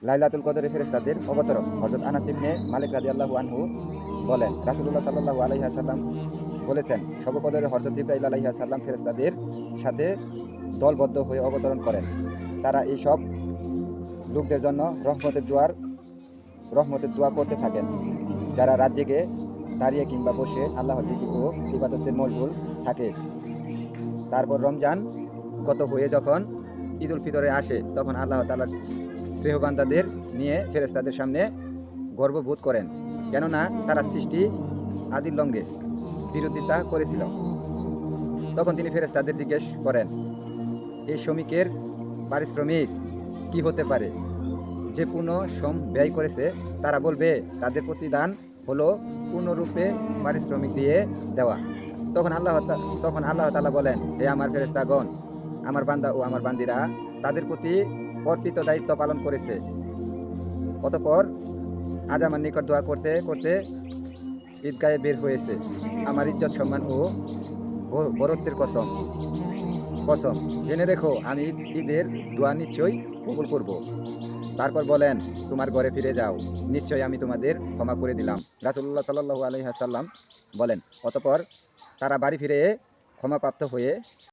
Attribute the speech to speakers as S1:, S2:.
S1: লাইলাতুল কদরে ফেরেশতাদের অবতরণ। হযরত আনাস ইবনে মালিক রাদিয়াল্লাহু আনহু বলেন, রাসূলুল্লাহ সাল্লাল্লাহু আলাইহি ওয়াসাল্লাম বলেছেন, শবে কদরে হযরত জিবরাইল আলাইহিস সালাম ফেরেশতাদের সাথে দলবদ্ধ হয়ে অবতরণ করেন। তারা এই সব লোকদের জন্য রহমতের দোয়া করতে থাকেন, যারা রাত জেগে দাঁড়িয়ে কিংবা বসে আল্লাহর জিকির ও ইবাদতের মশগুল থাকে। তারপর রমজান গত হয়ে যখন ঈদুল ফিতরে আসে, তখন আল্লাহ তাআলা শ্রেহবান্দাদের নিয়ে ফেরেশতাদের সামনে গর্ববোধ করেন, কেননা তারা সৃষ্টি আদির লঙ্গে বিরোধিতা করেছিল। তখন তিনি ফেরেশতাদের জিজ্ঞেস করেন, এই শ্রমিকের পারিশ্রমিক কি হতে পারে যে পূর্ণ শ্রম ব্যয় করেছে? তারা বলবে, তাদের প্রতিদান হলো পূর্ণরূপে পারিশ্রমিক দিয়ে দেওয়া। তখন আল্লাহ তাআলা বলেন, হে আমার ফেরেশতাগণ, আমার বান্দা ও আমার বান্দিরা তাদের প্রতি অর্পিত দায়িত্ব পালন করেছে। অতঃপর আজ আমার নিকট দোয়া করতে করতে ঈদগাহে বের হয়েছে। আমার ইজ্জত সম্মান ও বরত্বের কসম কসম জেনে রেখো, আমি ঈদের দোয়া নিশ্চয়ই কবুল করব। তারপর বলেন, তোমার ঘরে ফিরে যাও, নিশ্চয়ই আমি তোমাদের ক্ষমা করে দিলাম। রাসূলুল্লাহ সাল্লাল্লাহু আলাইহি ওয়াসাল্লাম বলেন, অতঃপর তারা বাড়ি ফিরে ক্ষমাপ্রাপ্ত হয়ে